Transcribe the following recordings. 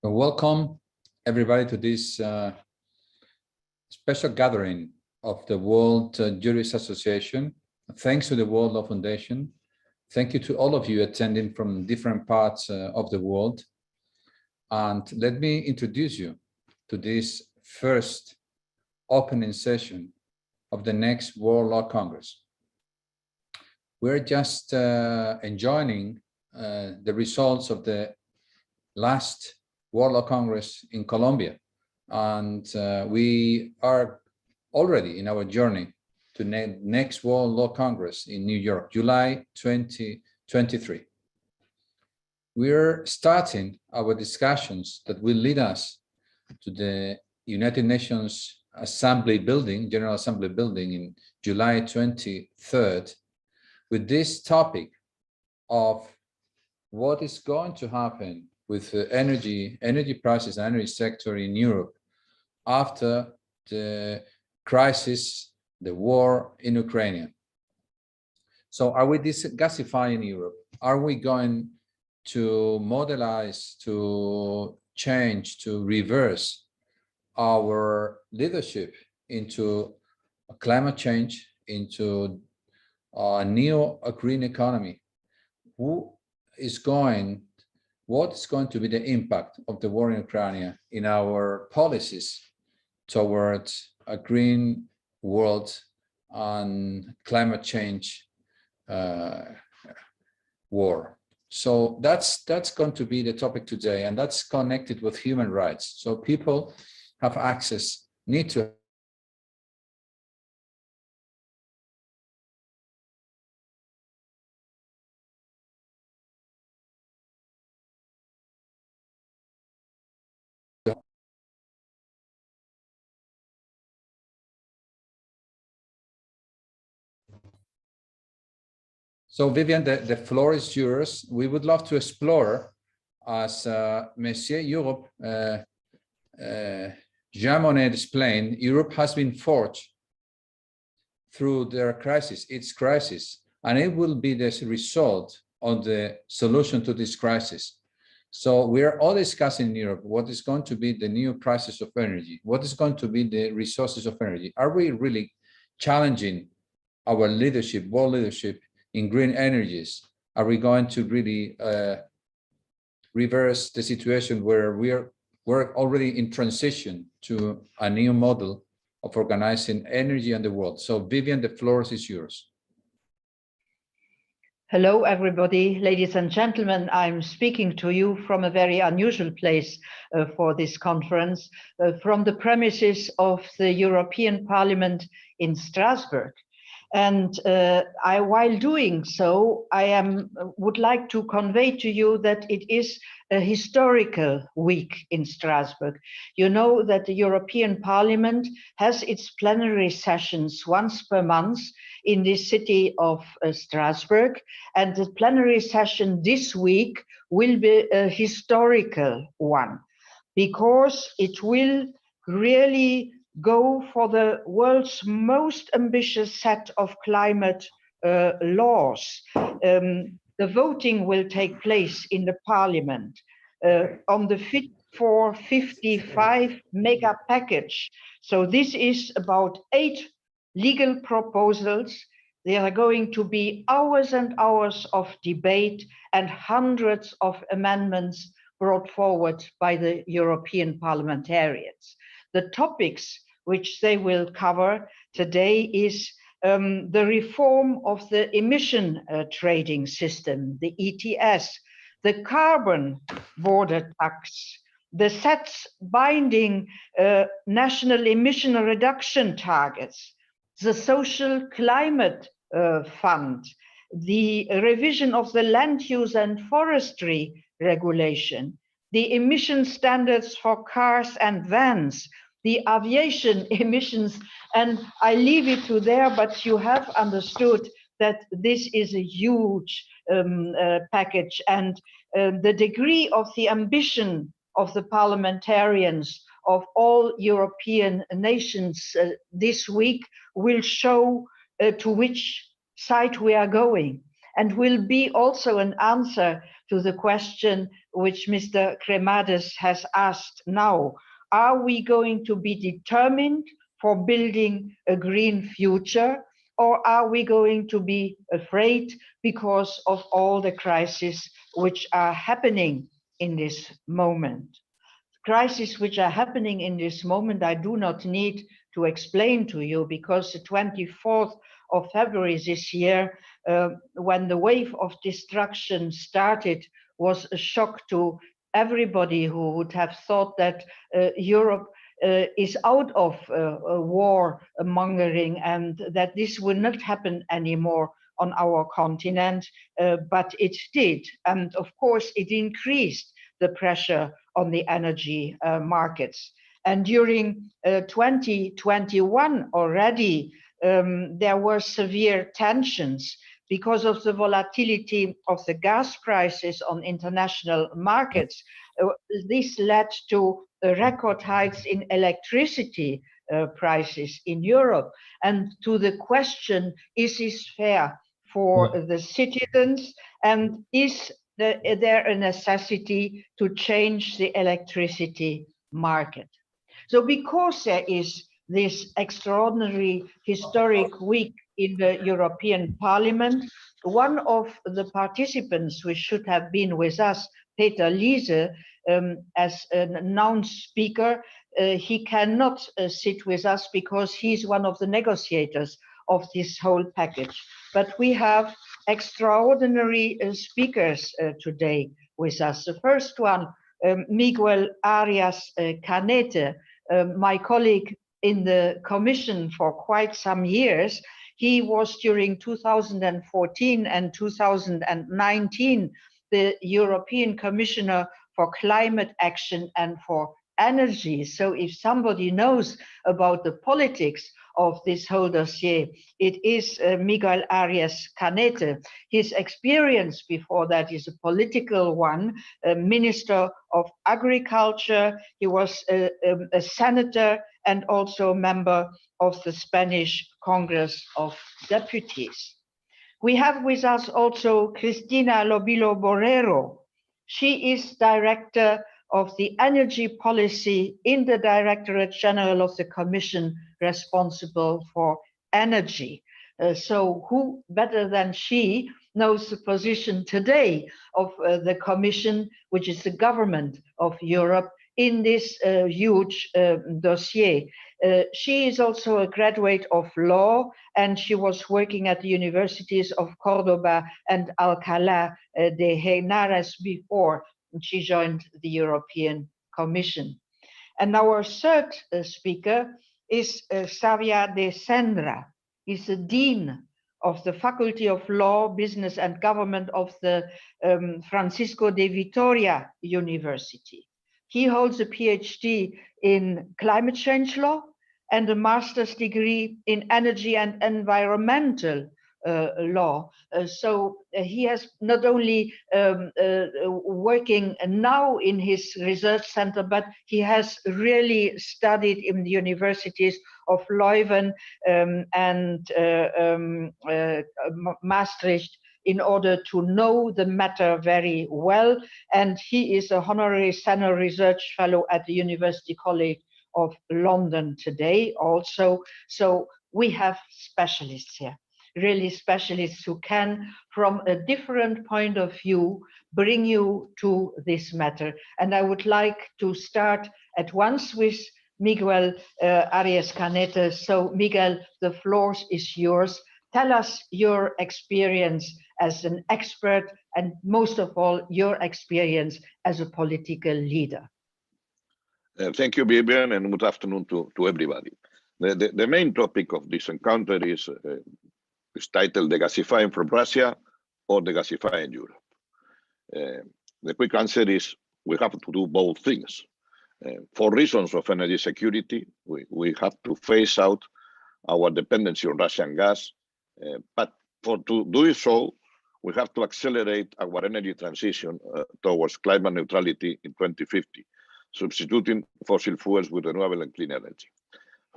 Welcome everybody to this special gathering of the World Jurists Association. Thanks to the World Law Foundation. Thank you to all of you attending from different parts of the world. And let me introduce you to this first opening session of the next World Law Congress. We're just enjoying the results of the last World Law Congress in Colombia, and we are already in our journey to next World Law Congress in New York, July 2023. We're starting our discussions that will lead us to the United Nations Assembly Building, General Assembly Building in July 23rd, with this topic of what is going to happen with the energy prices, energy sector in Europe after the crisis, the war in Ukraine. So are we degasifying Europe? Are we going to modelize, to change, to reverse our leadership into climate change, into a new green economy? What is going to be the impact of the war in Ukraine in our policies towards a green world and climate change war? So that's going to be the topic today, and that's connected with human rights. So people have access, need to So Vivian, the floor is yours. We would love to explore, as Monsieur Europe, Jean Monnet explained, Europe has been forged through their crisis, its crisis, and it will be the result of the solution to this crisis. So we are all discussing in Europe what is going to be the new prices of energy, what is going to be the resources of energy. Are we really challenging our leadership, world leadership, in green energies? Are we going to really reverse the situation where we're already in transition to a new model of organizing energy in the world? So Vivian, the floor is yours. Hello, everybody, ladies and gentlemen. I'm speaking to you from a very unusual place for this conference, from the premises of the European Parliament in Strasbourg. And while doing so, I would like to convey to you that it is a historical week in Strasbourg. You know that the European Parliament has its plenary sessions once per month in the city of Strasbourg, and the plenary session this week will be a historical one, because it will really go for the world's most ambitious set of climate laws. The voting will take place in the parliament on the Fit for 55 mega package. So this is about 8 legal proposals. There are going to be hours and hours of debate and hundreds of amendments brought forward by the European parliamentarians. The topics which they will cover today is the reform of the emission trading system, the ETS, the carbon border tax, the sets binding national emission reduction targets, the social climate fund, the revision of the land use and forestry regulation, the emission standards for cars and vans, the aviation emissions, and I leave it to there, but you have understood that this is a huge package, and the degree of the ambition of the parliamentarians of all European nations this week will show to which side we are going. and will be also an answer to the question which Mr. Cremades has asked now. Are we going to be determined for building a green future, or are we going to be afraid because of all the crises which are happening in this moment? Crises which are happening in this moment, I do not need to explain to you, because the 24th of February this year, when the wave of destruction started, was a shock to everybody who would have thought that Europe is out of war mongering and that this will not happen anymore on our continent, but it did. And of course, it increased the pressure on the energy markets. And during 2021 already, there were severe tensions because of the volatility of the gas prices on international markets. This led to record heights in electricity prices in Europe. And to the question, is this fair for the citizens, and is there a necessity to change the electricity market? So because there is this extraordinary historic week in the European Parliament, one of the participants which should have been with us, Peter Liese, as an announced speaker, he cannot sit with us because he's one of the negotiators of this whole package. But we have extraordinary speakers today with us. The first one, Miguel Arias Canete, my colleague in the Commission for quite some years. He was during 2014 and 2019 the European Commissioner for Climate Action and for Energy. So if somebody knows about the politics of this whole dossier, it is Miguel Arias Canete. His experience before that is a political one, a Minister of Agriculture. He was a senator and also a member of the Spanish Congress of Deputies. We have with us also Cristina Lobilo Borrero. She is Director of the Energy Policy in the Directorate General of the Commission responsible for energy. So who better than she knows the position today of the Commission, which is the government of Europe, in this huge dossier. She is also a graduate of law, and she was working at the universities of Cordoba and Alcalá de Henares before she joined the European Commission. And our third speaker is Xavier de Sendra. He's the Dean of the Faculty of Law, Business and Government of the Francisco de Vitoria University. He holds a PhD in climate change law and a master's degree in energy and environmental law. So he has not only working now in his research center, but he has really studied in the universities of Leuven and Maastricht in order to know the matter very well. And he is a honorary senior research fellow at the University College of London today also. So we have specialists here, really specialists who can, from a different point of view, bring you to this matter. And I would like to start at once with Miguel Arias Canete. So Miguel, the floor is yours. Tell us your experience as an expert, and most of all, your experience as a political leader. Thank you, Vivian, and good afternoon to everybody. The main topic of this encounter is titled Degasifying from Russia or Degasifying Europe. The quick answer is we have to do both things. For reasons of energy security, we have to phase out our dependency on Russian gas, but to do so, we have to accelerate our energy transition towards climate neutrality in 2050, substituting fossil fuels with renewable and clean energy.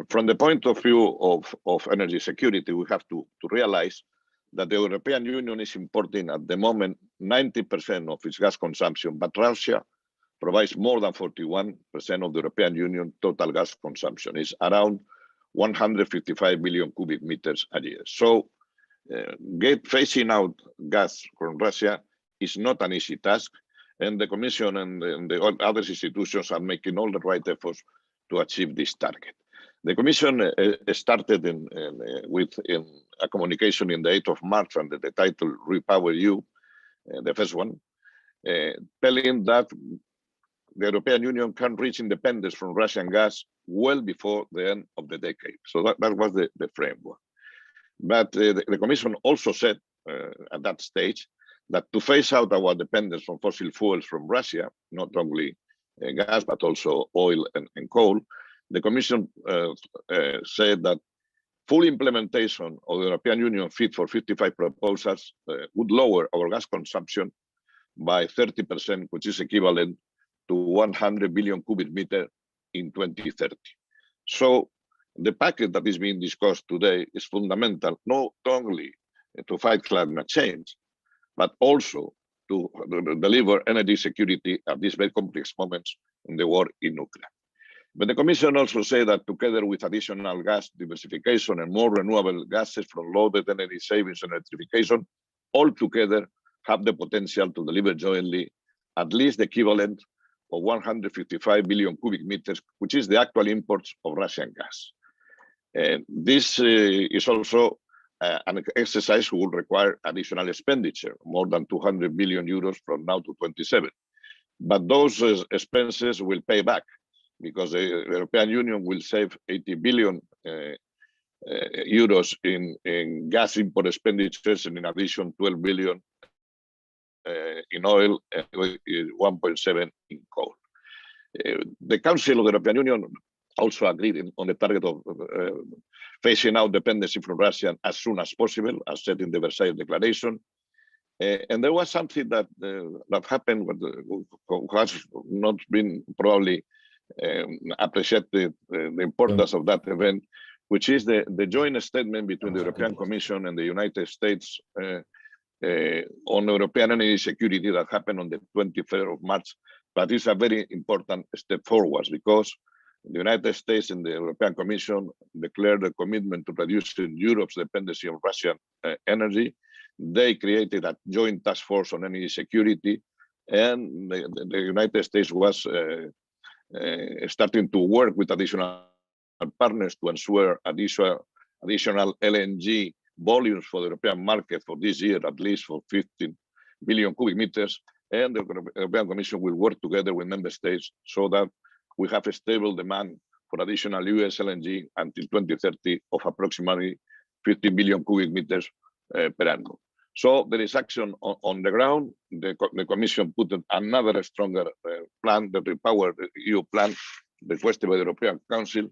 From the point of view of energy security, we have to realize that the European Union is importing at the moment 90% of its gas consumption, but Russia provides more than 41% of the European Union total gas consumption. It's around 155 billion cubic meters a year. So phasing out gas from Russia is not an easy task, and the Commission and the other institutions are making all the right efforts to achieve this target. The Commission started with a communication in the 8th of March under the title Repower EU, the first one, telling that the European Union can reach independence from Russian gas well before the end of the decade. So that was the framework. But the Commission also said at that stage that to phase out our dependence from fossil fuels from Russia, not only gas, but also oil and coal, the Commission said that full implementation of the European Union Fit for 55 proposals would lower our gas consumption by 30%, which is equivalent to 100 billion cubic meters in 2030. So the package that is being discussed today is fundamental, not only to fight climate change, but also to deliver energy security at these very complex moments in the war in Ukraine. But the Commission also said that together with additional gas diversification and more renewable gases from loaded energy savings and electrification, all together have the potential to deliver jointly at least the equivalent of 155 billion cubic meters, which is the actual imports of Russian gas. And this is also an exercise who will require additional expenditure, more than 200 billion euros from now to 27. But those expenses will pay back because the European Union will save 80 billion euros in gas import expenditures, and in addition 12 billion in oil and 1.7 in coal. The Council of the European Union also agreed on the target of phasing out dependency from Russia as soon as possible, as said in the Versailles Declaration. And there was something that happened that has not been probably appreciated, the importance of that event, which is the joint statement between the European Commission and the United States on European energy security that happened on the 23rd of March. But it's a very important step forward because the United States and the European Commission declared a commitment to reducing Europe's dependency on Russian energy. They created a joint task force on energy security, and the United States was starting to work with additional partners to ensure additional LNG volumes for the European market for this year, at least for 15 billion cubic meters. And the European Commission will work together with member states so that we have a stable demand for additional US LNG until 2030 of approximately 50 billion cubic meters per annum. So there is action on the ground. The Commission put another stronger plan, the Repower EU plan, requested by the European Council.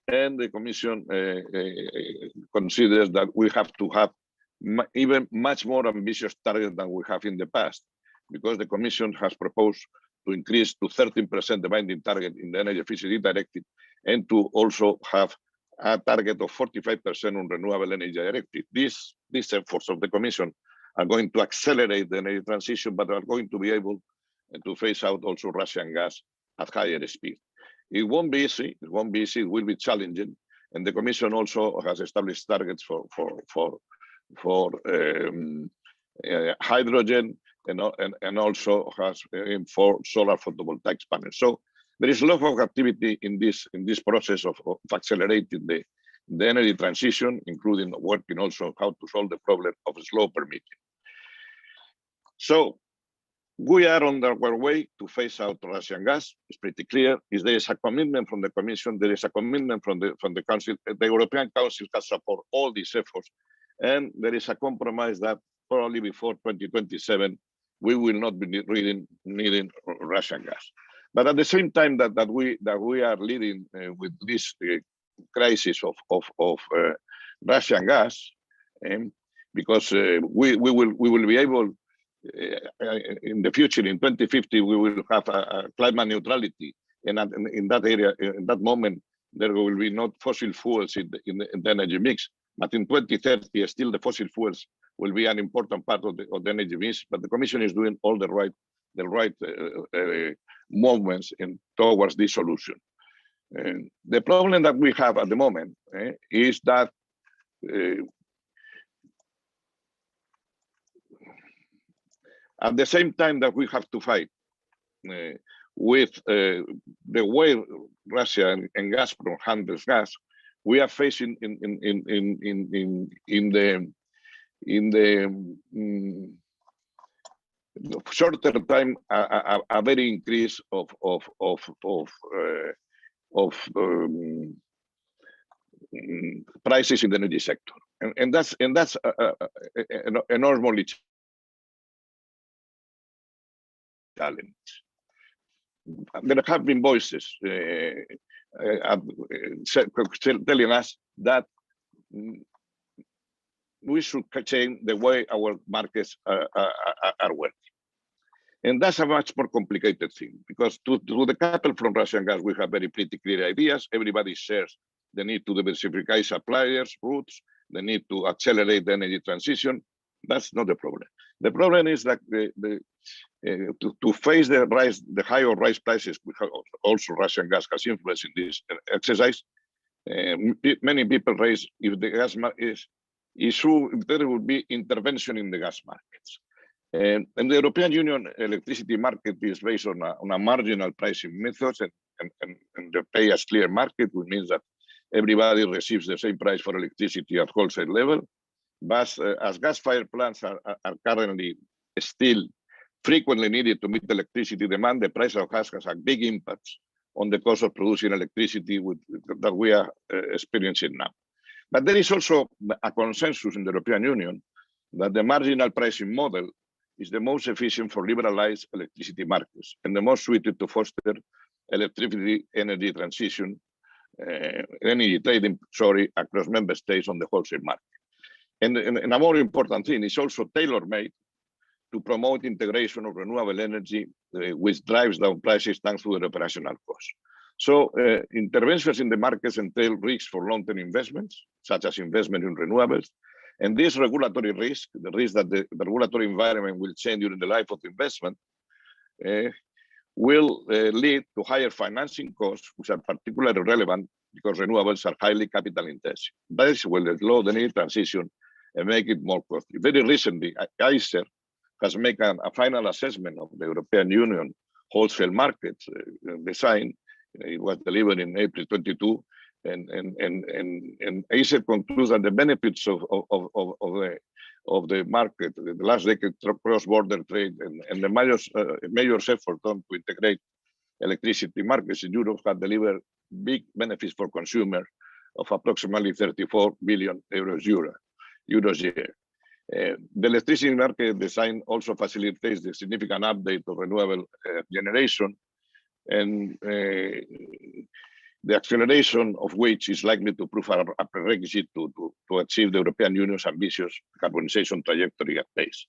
And the Commission considers that we have to have even much more ambitious target than we have in the past, because the Commission has proposed to increase to 13% the binding target in the Energy Efficiency Directive, and to also have a target of 45% on Renewable Energy Directive. These efforts of the Commission are going to accelerate the energy transition, but are going to be able to phase out also Russian gas at higher speed. It won't be easy. It won't be easy. It will be challenging, and the Commission also has established targets for hydrogen, and also has for solar photovoltaic panels. So there is a lot of activity in this process of accelerating the energy transition, including working also how to solve the problem of slow permitting. So we are on our way to phase out Russian gas. It's pretty clear. There is a commitment from the Commission. There is a commitment from the Council. The European Council has supported all these efforts, and there is a compromise that probably before 2027 we will not be needing Russian gas. But at the same time that we are leading with this crisis of Russian gas, because we will be able in the future, in 2050, we will have a climate neutrality, and in that area, in that moment, there will be not fossil fuels in the energy mix. But in 2030, still the fossil fuels will be an important part of the energy mix. But the Commission is doing all the right movements towards this solution. The problem that we have at the moment is that at the same time that we have to fight with the way Russia and Gazprom handles gas, we are facing in the shorter time a very increase of prices in the energy sector, and that's enormously challenge. There have been voices telling us that we should change the way our markets are working. And that's a much more complicated thing, because to decouple from Russian gas, we have very pretty clear ideas. Everybody shares the need to diversify suppliers, routes, the need to accelerate the energy transition. That's not the problem. The problem is that to face the higher rise prices, we have also Russian gas has influence in this exercise. Many people raise if the gas is true, there will be intervention in the gas markets. And the European Union electricity market is based on a marginal pricing methods and the pay as clear market, which means that everybody receives the same price for electricity at wholesale level. But as gas-fired plants are currently still frequently needed to meet electricity demand, the price of gas has a big impact on the cost of producing electricity that we are experiencing now. But there is also a consensus in the European Union that the marginal pricing model is the most efficient for liberalized electricity markets and the most suited to foster electricity energy transition, energy trading, across member states on the wholesale market. And a more important thing is also tailor-made to promote integration of renewable energy, which drives down prices thanks to the operational costs. So interventions in the markets entail risks for long-term investments, such as investment in renewables. And this regulatory risk, the risk that the regulatory environment will change during the life of the investment, will lead to higher financing costs, which are particularly relevant because renewables are highly capital intensive. This will slow the energy transition and make it more costly. Very recently, ICER has made a final assessment of the European Union wholesale market design. It was delivered in April 22, and ICER concludes that the benefits of the market, the last decade cross-border trade, and the major effort done to integrate electricity markets in Europe have delivered big benefits for consumers of approximately 34 billion euros a year. The electricity market design also facilitates the significant update of renewable generation, and the acceleration of which is likely to prove a prerequisite to achieve the European Union's ambitious decarbonization trajectory at pace.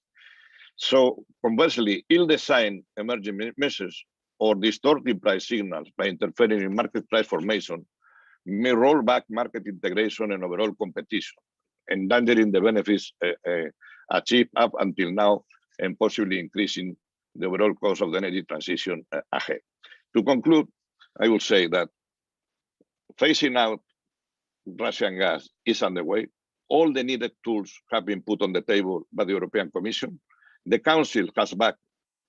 So conversely, ill-designed emerging measures or distorting price signals by interfering in market price formation may roll back market integration and overall competition, endangering the benefits achieved up until now and possibly increasing the overall cost of the energy transition ahead. To conclude, I will say that phasing out Russian gas is underway. All the needed tools have been put on the table by the European Commission. The Council has backed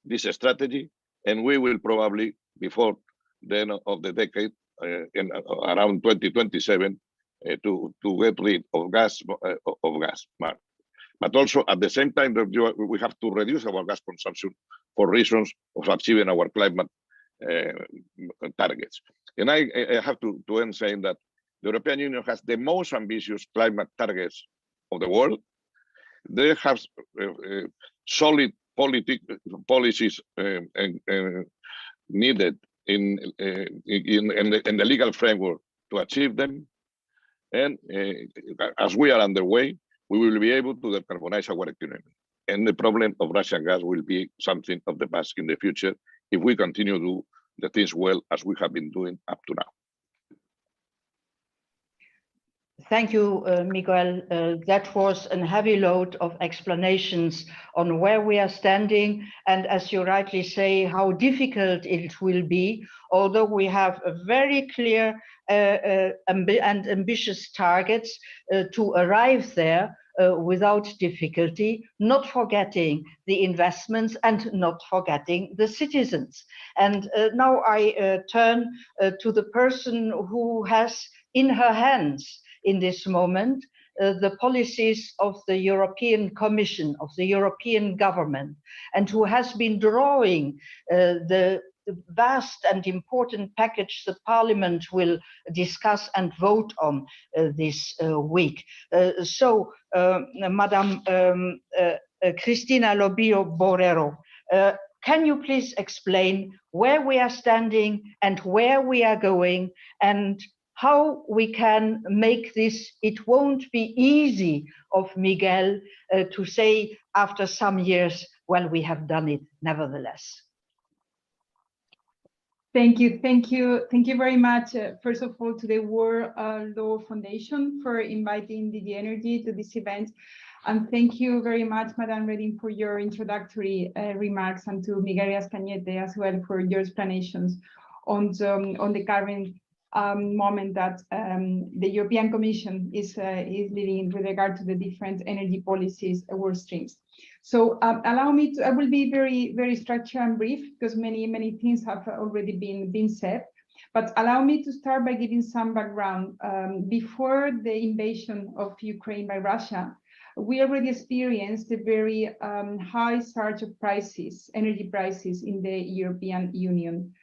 this strategy, and we will probably, before the end of the decade, around 2027, to get rid of gas. But also at the same time, we have to reduce our gas consumption for reasons of achieving our climate targets. And I have to end saying that the European Union has the most ambitious climate targets of the world. They have solid policies needed in the legal framework to achieve them. And as we are underway, we will be able to decarbonize our economy. And the problem of Russian gas will be something of the past in the future if we continue to do the things well as we have been doing up to now. Thank you, Miguel. That was a heavy load of explanations on where we are standing, and as you rightly say, how difficult it will be, although we have a very clear and ambitious targets to arrive there without difficulty, not forgetting the investments and not forgetting the citizens. And now I turn to the person who has in her hands in this moment the policies of the European Commission, of the European government, and who has been drawing the vast and important package the Parliament will discuss and vote on this week. So, Madam Cristina Lobio Borrero, can you please explain where we are standing and where we are going, and how we can make this? It won't be easy of Miguel to say after some years, well, we have done it nevertheless. Thank you very much, first of all, to the World Law Foundation for inviting DG Energy to this event. And thank you very much, Madam Reding, for your introductory remarks, and to Miguel Cañete as well for your explanations on the current moment that the European Commission is leading with regard to the different energy policies work streams. So allow me to, I will be very structured and brief because many things have already been said, but allow me to start by giving some background. Before the invasion of Ukraine by Russia, we already experienced a very high surge of prices, energy prices in the European Union.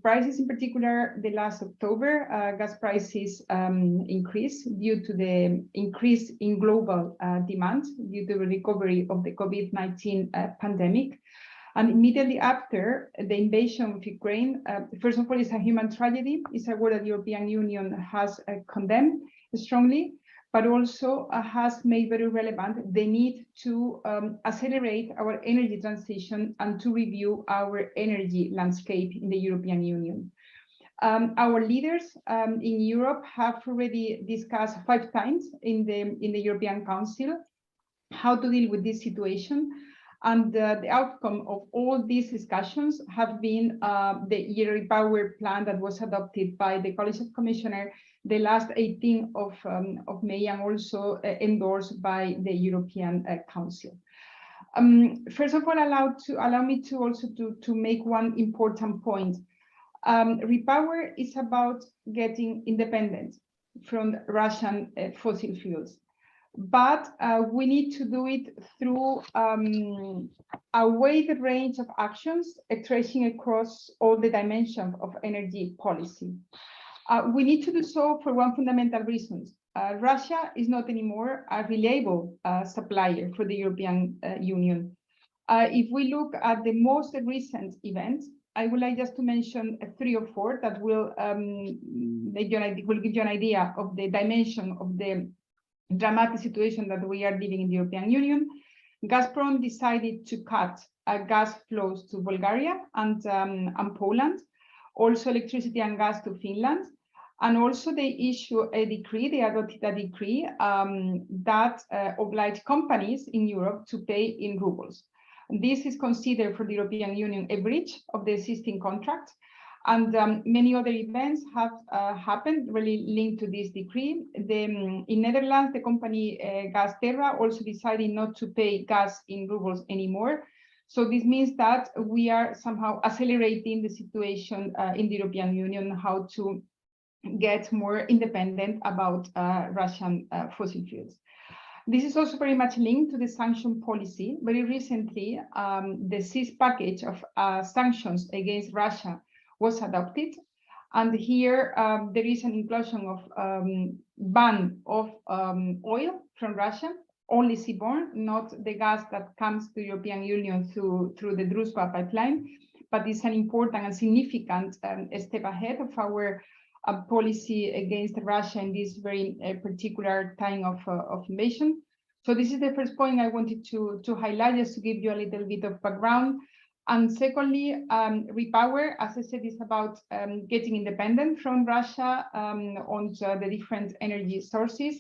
Prices in particular, the last October, gas prices increased due to the increase in global demand due to the recovery of the COVID-19 pandemic. And immediately after the invasion of Ukraine, first of all, it's a human tragedy. It's a word that the European Union has condemned strongly, but also has made very relevant the need to accelerate our energy transition and to review our energy landscape in the European Union. Our leaders in Europe have already discussed 5 times in the European Council how to deal with this situation. And the outcome of all these discussions have been the REPower plan that was adopted by the College of Commissioners the last 18th of May, and also endorsed by the European Council. First of all, allow me to also to make one important point. REPower is about getting independent from Russian fossil fuels. But we need to do it through a wide range of actions, tracing across all the dimensions of energy policy. We need to do so for one fundamental reason. Russia is not anymore a reliable supplier for the European Union. If we look at the most recent events, I would like just to mention 3 or 4 that will give you an idea of the dimension of the dramatic situation that we are living in the European Union. Gazprom decided to cut gas flows to Bulgaria and Poland, also electricity and gas to Finland, and also they adopted a decree that obliged companies in Europe to pay in rubles. This is considered for the European Union a breach of the existing contract. And many other events have happened really linked to this decree. In Netherlands, the company Gasterra also decided not to pay gas in rubles anymore. So this means that we are somehow accelerating the situation in the European Union, how to get more independent about Russian fossil fuels. This is also very much linked to the sanction policy. Very recently, the 6th package of sanctions against Russia was adopted, and here there is an inclusion of ban of oil from Russia, only seaborne, not the gas that comes to the European Union through the Druzhba pipeline, but it's an important and significant step ahead of our policy against Russia in this very particular time of invasion. So this is the first point I wanted to highlight, just to give you a little bit of background. And secondly, repower, as I said, is about getting independent from Russia on the different energy sources.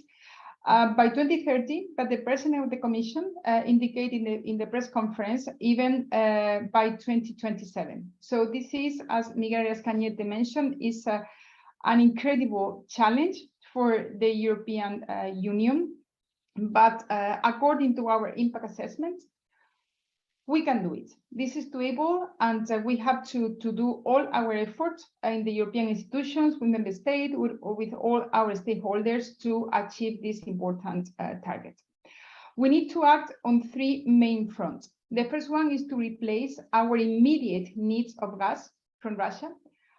By 2030, but the President of the Commission indicated in the press conference, even by 2027. So this is, as Miguel Arias-Cañete mentioned, is an incredible challenge for the European Union. But according to our impact assessment, we can do it. This is doable, and we have to do all our efforts in the European institutions, with member states, with all our stakeholders to achieve this important target. We need to act on three main fronts. The first one is to replace our immediate needs of gas from Russia.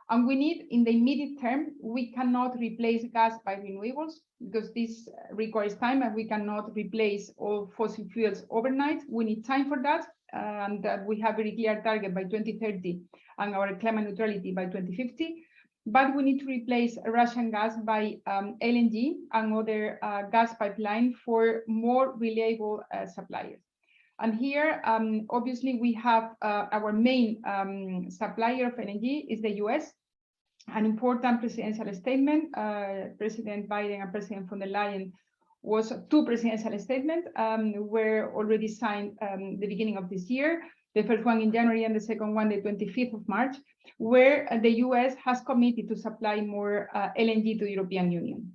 And we need, in the immediate term, we cannot replace gas by renewables, because this requires time, and we cannot replace all fossil fuels overnight. We need time for that. And we have a very clear target by 2030 and our climate neutrality by 2050. But we need to replace Russian gas by LNG and other gas pipeline for more reliable suppliers. And here, obviously, we have our main supplier of LNG is the US. An important presidential statement, President Biden and President von der Leyen, was two presidential statements were already signed the beginning of this year. The first one in January and the second one the 25th of March, where the US has committed to supply more LNG to the European Union.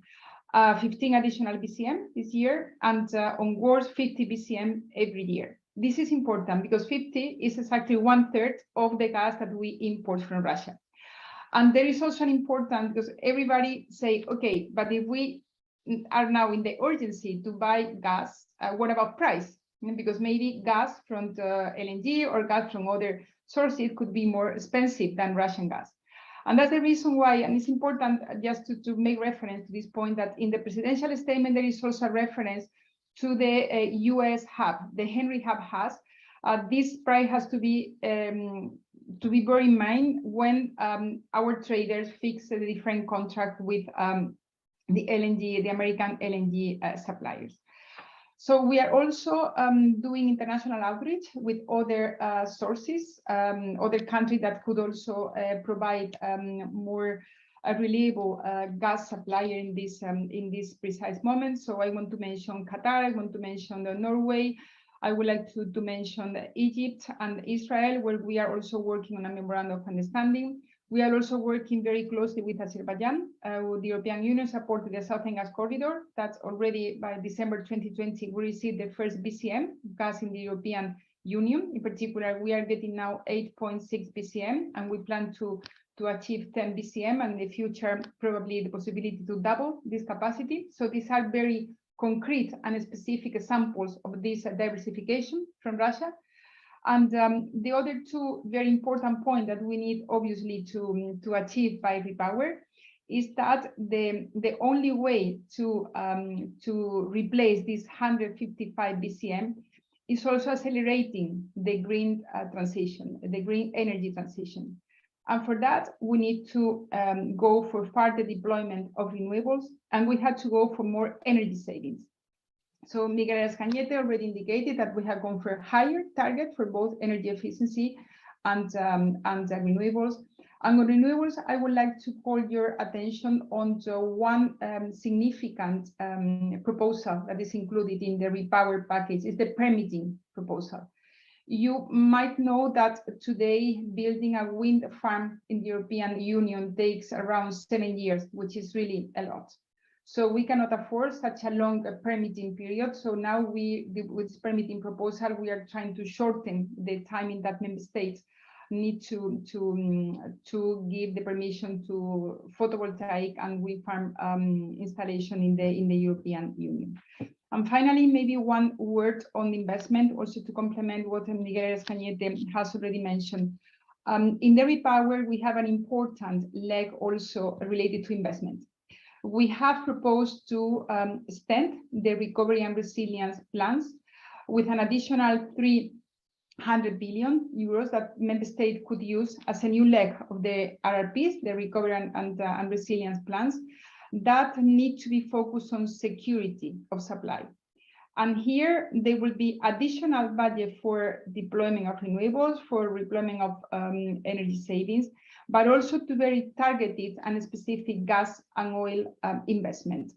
15 additional BCM this year, and onwards 50 BCM every year. This is important because 50 is exactly 1/3 of the gas that we import from Russia. And there is also an important, because everybody say, okay, but if we are now in the urgency to buy gas, what about price? Because maybe gas from the LNG or gas from other sources could be more expensive than Russian gas. And that's the reason why, and it's important just to make reference to this point, that in the presidential statement, there is also a reference to the US hub, the Henry Hub has. This price has to be borne in mind when our traders fix the different contract with the LNG, the American LNG suppliers. So we are also doing international outreach with other sources, other countries that could also provide more reliable gas supplier in this precise moment. So I want to mention Qatar, I want to mention Norway, I would like to mention Egypt and Israel, where we are also working on a memorandum of understanding. We are also working very closely with Azerbaijan. The European Union supported the Southern Gas Corridor. That's already by December 2020, we received the first BCM gas in the European Union. In particular, we are getting now 8.6 BCM, and we plan to achieve 10 BCM, and in the future, probably the possibility to double this capacity. So these are very concrete and specific examples of this diversification from Russia. And the other two very important points that we need, obviously, to achieve by repower is that the only way to replace this 155 BCM is also accelerating the green transition, the green energy transition. And for that, we need to go for further deployment of renewables, and we had to go for more energy savings. So Miguel Arias-Cañete already indicated that we have gone for a higher target for both energy efficiency and renewables. And on renewables, I would like to call your attention on the one significant proposal that is included in the repower package, is the permitting proposal. You might know that today building a wind farm in the European Union takes around 7 years, which is really a lot. So we cannot afford such a long permitting period. So now with this permitting proposal, we are trying to shorten the time that member states need to give the permission to photovoltaic and wind farm installation in the European Union. And finally, maybe one word on investment, also to complement what Miguel Arias-Cañete has already mentioned. In the repower, we have an important leg also related to investment. We have proposed to extend the recovery and resilience plans with an additional 300 billion euros that member states could use as a new leg of the RRPs, the recovery and resilience plans, that need to be focused on security of supply. And here there will be additional budget for deployment of renewables, for deployment of energy savings, but also to very targeted and specific gas and oil investment.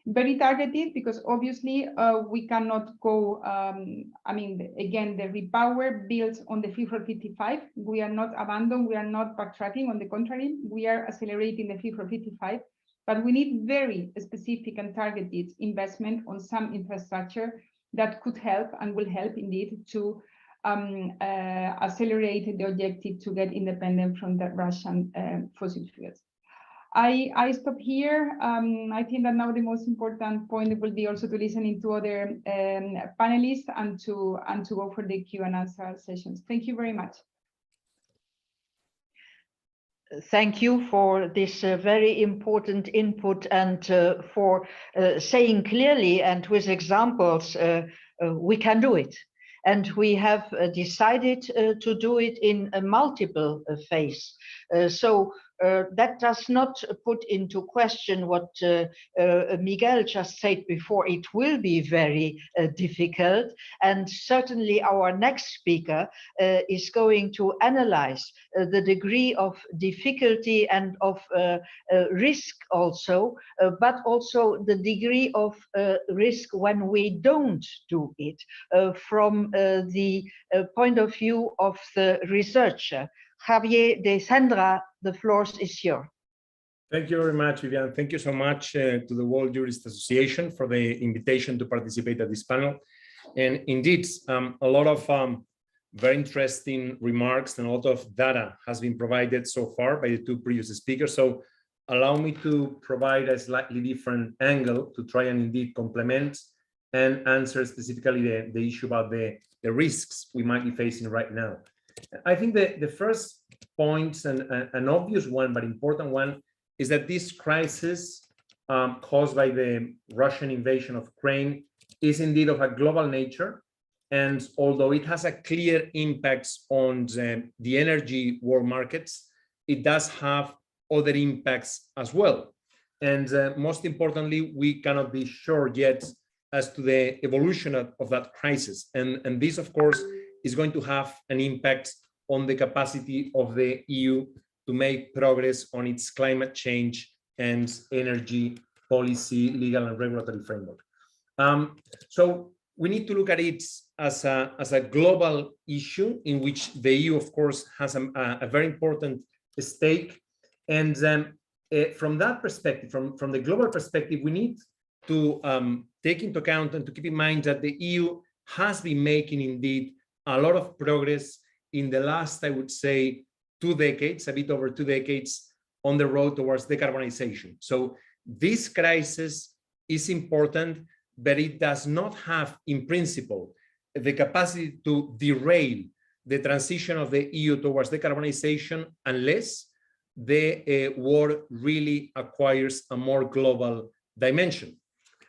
Very targeted because obviously we cannot go, I mean, again, the repower builds on the Fit for 55. We are not abandoned, we are not backtracking, on the contrary, we are accelerating the Fit for 55. But we need very specific and targeted investment on some infrastructure that could help and will help indeed to accelerate the objective to get independent from the Russian fossil fuels. I stop here. I think that now the most important point will be also to listen to other panelists and to go for the Q&A sessions. Thank you very much. Thank you for this very important input and for saying clearly and with examples, we can do it. And we have decided to do it in a multiple phase. So that does not put into question what Miguel just said before. It will be very difficult, and certainly our next speaker is going to analyze the degree of difficulty and of risk also, but also the degree of risk when we don't do it from the point of view of the researcher. Javier de Sandra, the floor is yours. Thank you very much, Vivian. Thank you so much to the World Jurist Association for the invitation to participate at this panel. And indeed, a lot of very interesting remarks and a lot of data has been provided so far by the two previous speakers. So allow me to provide a slightly different angle to try and indeed complement and answer specifically the issue about the risks we might be facing right now. I think that the first point, and an obvious one, but important one, is that this crisis caused by the Russian invasion of Ukraine is indeed of a global nature. And although it has a clear impact on the energy world markets, it does have other impacts as well. And most importantly, we cannot be sure yet as to the evolution of that crisis. And this, of course, is going to have an impact on the capacity of the EU to make progress on its climate change and energy policy, legal and regulatory framework. So we need to look at it as a global issue in which the EU, of course, has a very important stake. And from that perspective, from the global perspective, we need to take into account and to keep in mind that the EU has been making indeed a lot of progress in the last, I would say, 2 decades, a bit over 2 decades on the road towards decarbonization. So this crisis is important, but it does not have, in principle, the capacity to derail the transition of the EU towards decarbonization unless the war really acquires a more global dimension.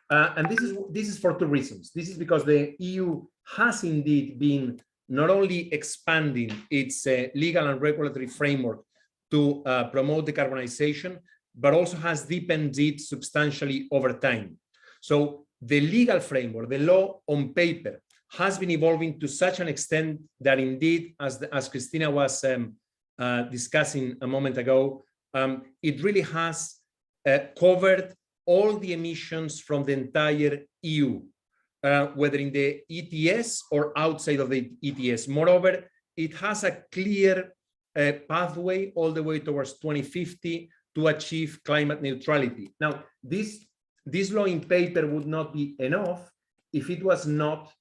And this is for 2 reasons. This is because the EU has indeed been not only expanding its legal and regulatory framework to promote decarbonization, but also has deepened it substantially over time. So the legal framework, the law on paper, has been evolving to such an extent that indeed, as Christina was discussing a moment ago, it really has covered all the emissions from the entire EU, whether in the ETS or outside of the ETS. Moreover, it has a clear pathway all the way towards 2050 to achieve climate neutrality. Now, this law in paper would not be enough if it was not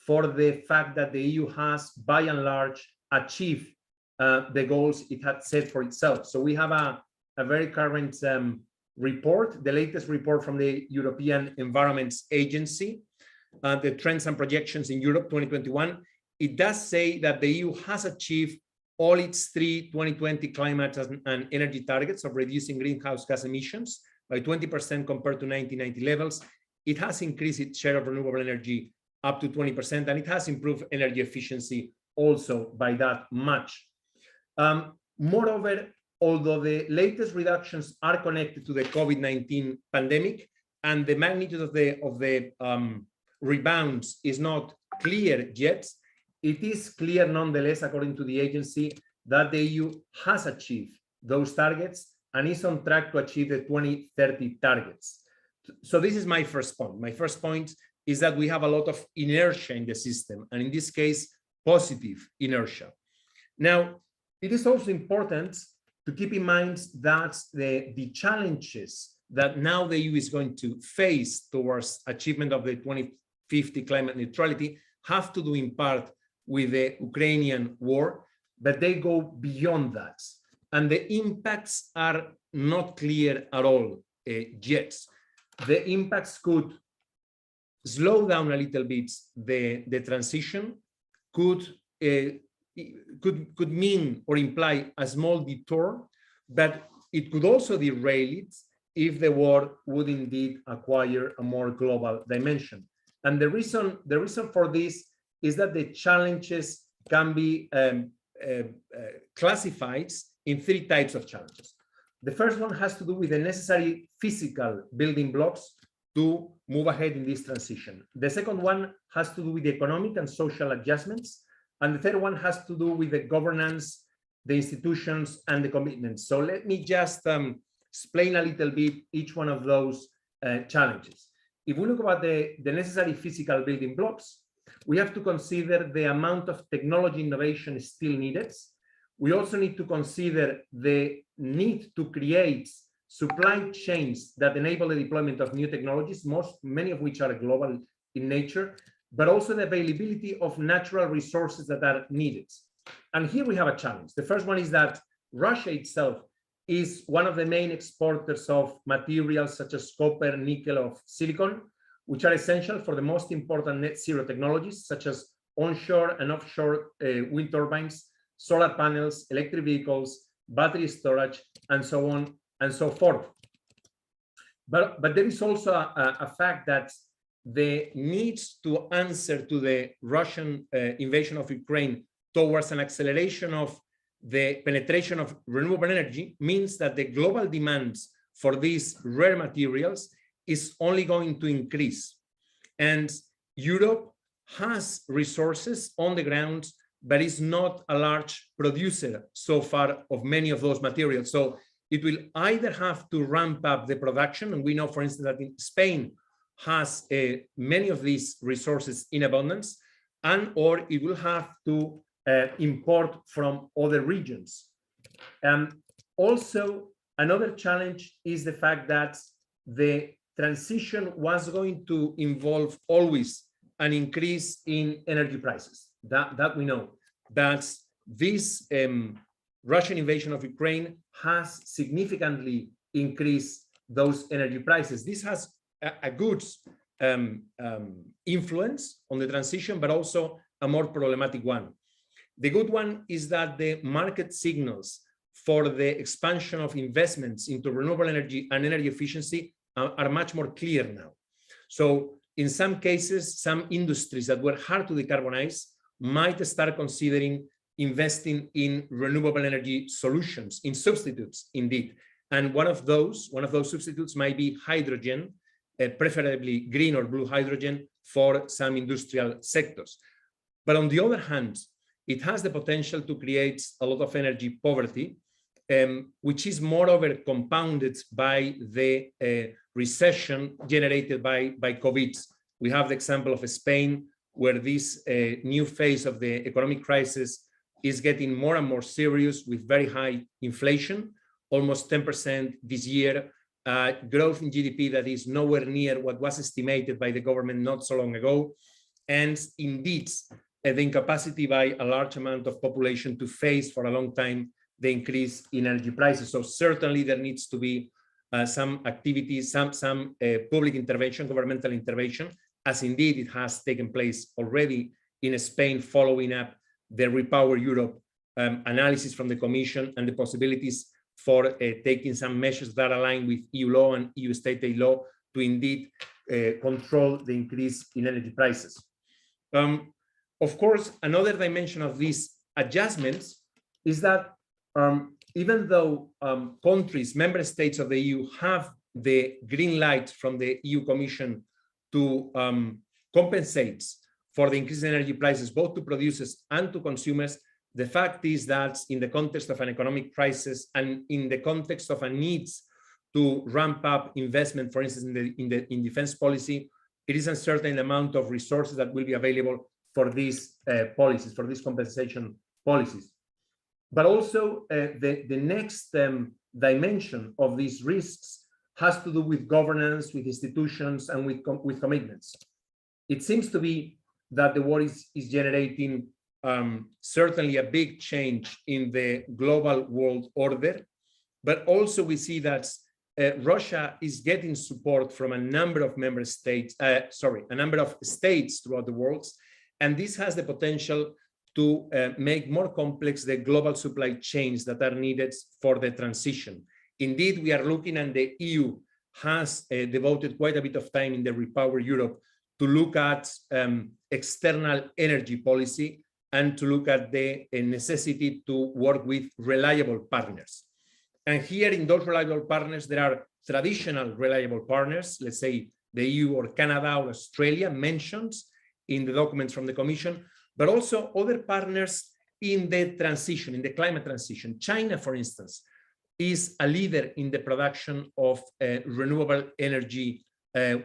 for the fact that the EU has, by and large, achieved the goals it had set for itself. So we have a very current report, the latest report from the European Environment Agency, the Trends and Projections in Europe 2021. It does say that the EU has achieved all its 3 2020 climate and energy targets of reducing greenhouse gas emissions by 20% compared to 1990 levels. It has increased its share of renewable energy up to 20%, and it has improved energy efficiency also by that much. Moreover, although the latest reductions are connected to the COVID-19 pandemic and the magnitude of rebounds is not clear yet, it is clear nonetheless, according to the agency, that the EU has achieved those targets and is on track to achieve the 2030 targets. So this is my first point. My first point is that we have a lot of inertia in the system, and in this case, positive inertia. Now, it is also important to keep in mind that the challenges that now the EU is going to face towards achievement of the 2050 climate neutrality have to do in part with the Ukrainian war, but they go beyond that. And the impacts are not clear at all yet. The impacts could slow down a little bit the transition, could mean or imply a small detour, but it could also derail it if the war would indeed acquire a more global dimension. And the reason for this is that the challenges can be classified in three types of challenges. The first one has to do with the necessary physical building blocks to move ahead in this transition. The second one has to do with the economic and social adjustments. And the third one has to do with the governance, the institutions, and the commitments. So let me just explain a little bit each one of those challenges. If we look about the necessary physical building blocks, we have to consider the amount of technology innovation still needed. We also need to consider the need to create supply chains that enable the deployment of new technologies, many of which are global in nature, but also the availability of natural resources that are needed. And here we have a challenge. The first one is that Russia itself is one of the main exporters of materials such as copper, nickel, or silicon, which are essential for the most important net zero technologies, such as onshore and offshore wind turbines, solar panels, electric vehicles, battery storage, and so on and so forth. But there is also a fact that the need to answer to the Russian invasion of Ukraine towards an acceleration of the penetration of renewable energy means that the global demands for these rare materials is only going to increase. And Europe has resources on the ground, but is not a large producer so far of many of those materials. So it will either have to ramp up the production, and we know, for instance, that in Spain has many of these resources in abundance, and or it will have to import from other regions. Also, another challenge is the fact that the transition was going to involve always an increase in energy prices. That we know. That this Russian invasion of Ukraine has significantly increased those energy prices. This has a good influence on the transition, but also a more problematic one. The good one is that the market signals for the expansion of investments into renewable energy and energy efficiency are much more clear now. So in some cases, some industries that were hard to decarbonize might start considering investing in renewable energy solutions, in substitutes indeed. And one of those substitutes might be hydrogen, preferably green or blue hydrogen for some industrial sectors. But on the other hand, it has the potential to create a lot of energy poverty, which is moreover compounded by the recession generated by COVID. We have the example of Spain, where this new phase of the economic crisis is getting more and more serious with very high inflation, almost 10% this year, growth in GDP that is nowhere near what was estimated by the government not so long ago, and indeed the incapacity by a large amount of population to face for a long time the increase in energy prices. So certainly there needs to be some activities, some public intervention, governmental intervention, as indeed it has taken place already in Spain, following up the Repower Europe analysis from the Commission and the possibilities for taking some measures that align with EU law and EU state aid law to indeed control the increase in energy prices. Of course, another dimension of these adjustments is that even though countries, member states of the EU have the green light from the EU Commission to compensates for the increased energy prices, both to producers and to consumers, the fact is that in the context of an economic crisis and in the context of a need to ramp up investment, for instance, in defense policy, it is uncertain the amount of resources that will be available for these policies, for these compensation policies. But also the next dimension of these risks has to do with governance, with institutions, and with commitments. It seems to be that the war is generating certainly a big change in the global world order, but also we see that Russia is getting support from a number of member states, a number of states throughout the world, and this has the potential to make more complex the global supply chains that are needed for the transition. Indeed, we are looking, and the EU has devoted quite a bit of time in the Repower Europe to look at external energy policy and to look at the necessity to work with reliable partners. And here in those reliable partners, there are traditional reliable partners, let's say the EU or Canada or Australia mentioned in the documents from the Commission, but also other partners in the transition, in the climate transition. China, for instance, is a leader in the production of renewable energy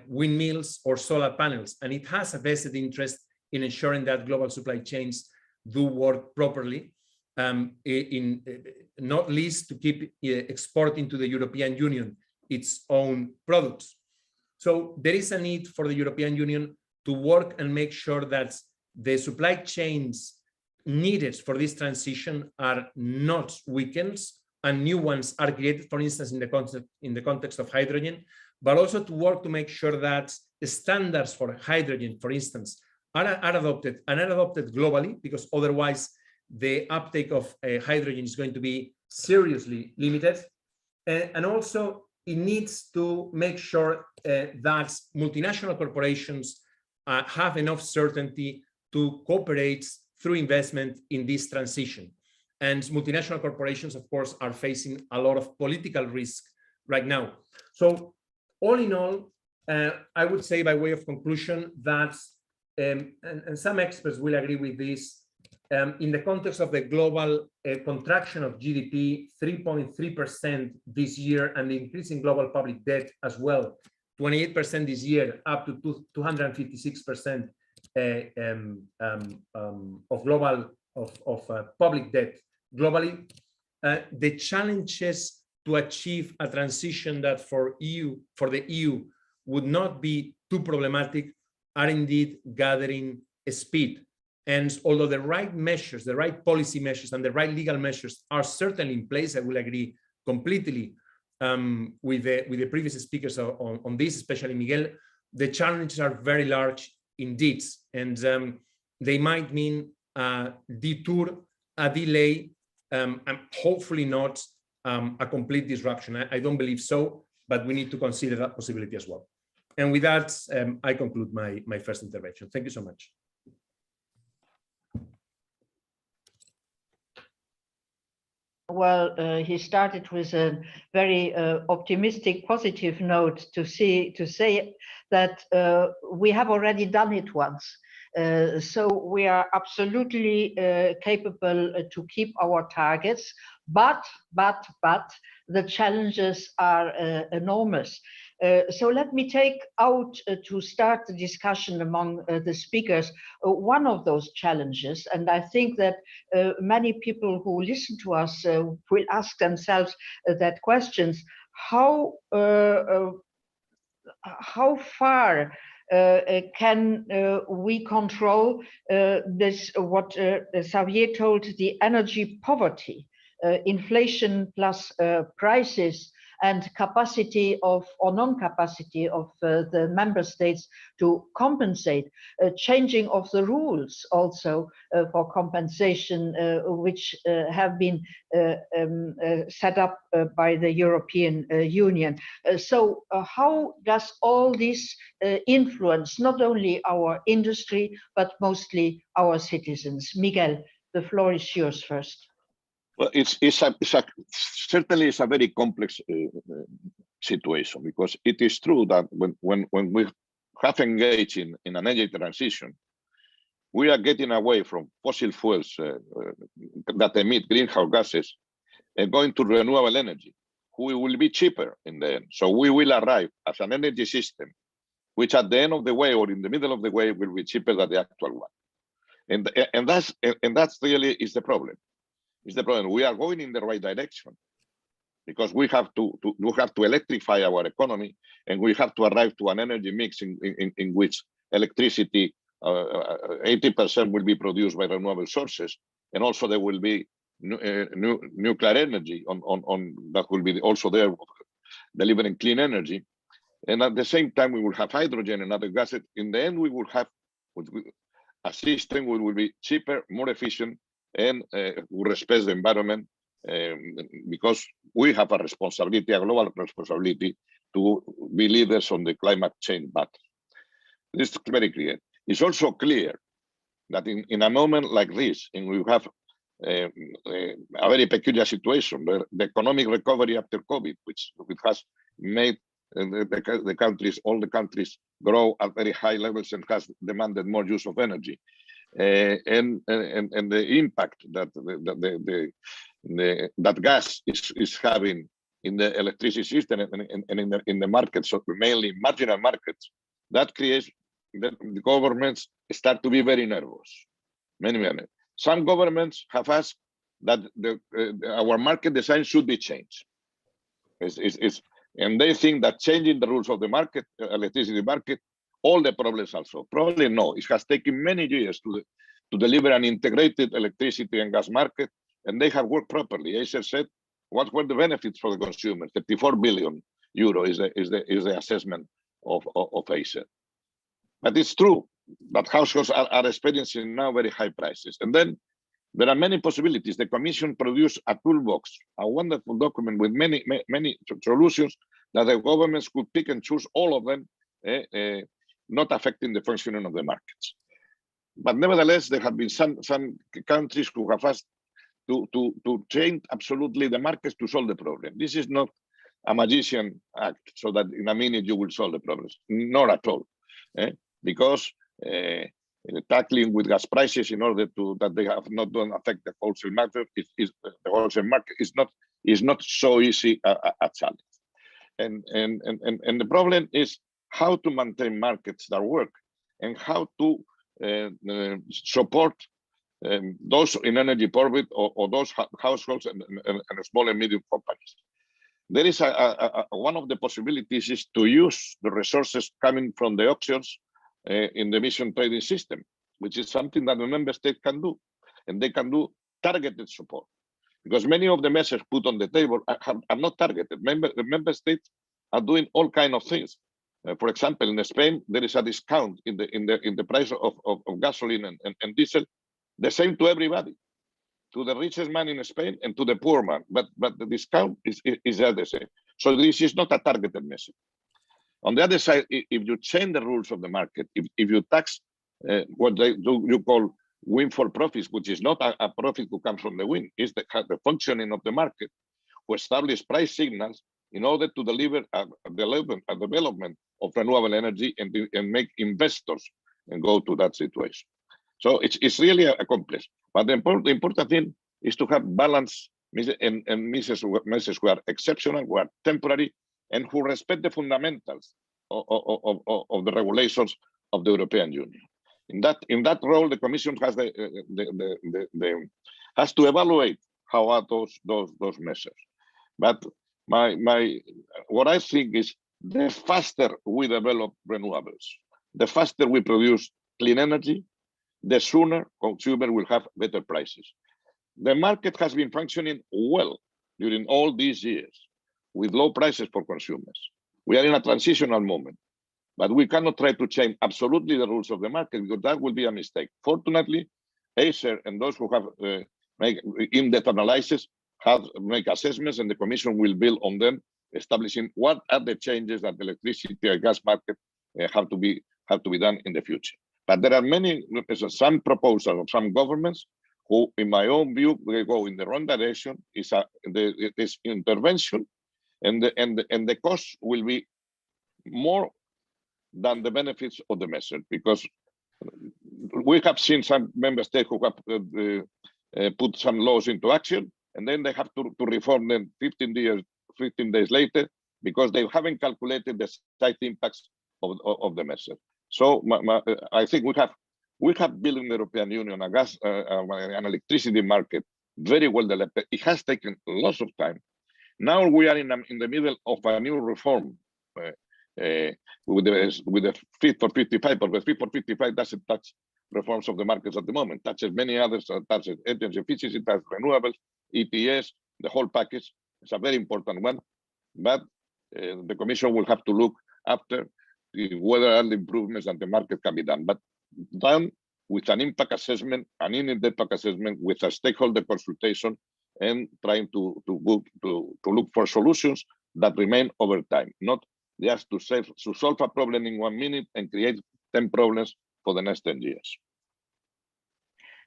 windmills or solar panels, and it has a vested interest in ensuring that global supply chains do work properly, not least to keep exporting to the European Union its own products. So there is a need for the European Union to work and make sure that the supply chains needed for this transition are not weakened and new ones are created, for instance, in the context of hydrogen, but also to work to make sure that the standards for hydrogen, for instance, are adopted and are adopted globally, because otherwise the uptake of hydrogen is going to be seriously limited. And also it needs to make sure that multinational corporations have enough certainty to cooperate through investment in this transition. And multinational corporations, of course, are facing a lot of political risk right now. So all in all, I would say by way of conclusion that, and some experts will agree with this, in the context of the global contraction of GDP, 3.3% this year, and the increase in global public debt as well, 28% this year, up to 256% of global public debt globally. The challenges to achieve a transition that for the EU would not be too problematic are indeed gathering speed. And although the right measures, the right policy measures, and the right legal measures are certainly in place, I will agree completely with the previous speakers on this, especially Miguel, the challenges are very large indeed, and they might mean a detour, a delay, and hopefully not a complete disruption. I don't believe so, but we need to consider that possibility as well. And with that, I conclude my first intervention. Thank you so much. Well, he started with a very optimistic, positive note to say that we have already done it once. So we are absolutely capable to keep our targets, but the challenges are enormous. So let me take out to start the discussion among the speakers one of those challenges, and I think that many people who listen to us will ask themselves that questions: how far can we control this, what Xavier told, the energy poverty, inflation plus prices, and capacity of or non-capacity of the member states to compensate, changing of the rules also for compensation, which have been set up by the European Union. So how does all this influence not only our industry, but mostly our citizens? Miguel, the floor is yours first. Well, certainly it's a very complex situation, because it is true that when we have engaged in an energy transition, we are getting away from fossil fuels that emit greenhouse gases and going to renewable energy, which will be cheaper in the end. So we will arrive as an energy system, which at the end of the way or in the middle of the way will be cheaper than the actual one. And that's really is the problem. Is the problem. We are going in the right direction because we have to electrify our economy, and we have to arrive to an energy mix in which electricity 80% will be produced by renewable sources, and also there will be nuclear energy on that will be also there delivering clean energy. And at the same time, we will have hydrogen and other gases. In the end, we will have a system which will be cheaper, more efficient, and will respect the environment, because we have a responsibility, a global responsibility, to be leaders on the climate change battle. This is very clear. It's also clear that in a moment like this, and we have a very peculiar situation, the economic recovery after COVID, which has made the countries, all the countries, grow at very high levels and has demanded more use of energy, and the impact that that gas is having in the electricity system and in the markets, so mainly marginal markets, that creates that the governments start to be very nervous. Many. Some governments have asked that our market design should be changed. And they think that changing the rules of the market, electricity market, all the problems are solved. Probably no. It has taken many years to deliver an integrated electricity and gas market, and they have worked properly. Acer said, what were the benefits for the consumer? 34 billion euro is the assessment of Acer. But it's true that households are experiencing now very high prices. And then there are many possibilities. The Commission produced a toolbox, a wonderful document with many solutions that the governments could pick and choose, all of them, not affecting the functioning of the markets. But nevertheless, there have been some countries who have asked to change absolutely the markets to solve the problem. This is not a magician act, so that in a minute you will solve the problems. Not at all. Because tackling with gas prices in order that they have not done affect the wholesale market the wholesale market is not so easy a challenge. And the problem is how to maintain markets that work and how to support those in energy poverty or those households and small and medium companies. There is one of the possibilities is to use the resources coming from the auctions in the emission trading system, which is something that the member state can do, and they can do targeted support, because many of the measures put on the table are not targeted. The member states are doing all kinds of things. For example, in Spain, there is a discount in the price of gasoline and diesel, the same to everybody, to the richest man in Spain and to the poor man, but the discount is the same. So this is not a targeted measure. On the other side, if you change the rules of the market, if you tax what you call windfall profits, which is not a profit who comes from the wind, is the functioning of the market, who establish price signals in order to deliver a development of renewable energy and make investors and go to that situation. So it's really a complex. But the important thing is to have balance and measures who are exceptional, who are temporary, and who respect the fundamentals of the regulations of the European Union. In that role, the Commission has has to evaluate how are those measures. But what I think is the faster we develop renewables, the faster we produce clean energy, the sooner consumers will have better prices. The market has been functioning well during all these years with low prices for consumers. We are in a transitional moment, but we cannot try to change absolutely the rules of the market, because that will be a mistake. Fortunately, Acer and those who have make in-depth analysis have make assessments, and the Commission will build on them, establishing what are the changes that the electricity and gas market have to be done in the future. But there are some proposals of some governments who, in my own view, they go in the wrong direction. This intervention, and the cost will be more than the benefits of the measure, because we have seen some member states who have put some laws into action, and then they have to reform them 15 days later, because they haven't calculated the side impacts of the measure. So I think we have built in the European Union a gas, an electricity market very well developed. It has taken lots of time. Now we are in the middle of a new reform with the Fit for 55, but the Fit for 55 doesn't touch reforms of the markets at the moment. Touches many others, touches energy efficiency, touches renewables, ETS, the whole package. It's a very important one, but the Commission will have to look after whether all the improvements that the market can be done, but done with an impact assessment, an in-depth impact assessment, with a stakeholder consultation, and trying to look for solutions that remain over time, not just to solve a problem in 1 minute and create 10 problems for the next 10 years.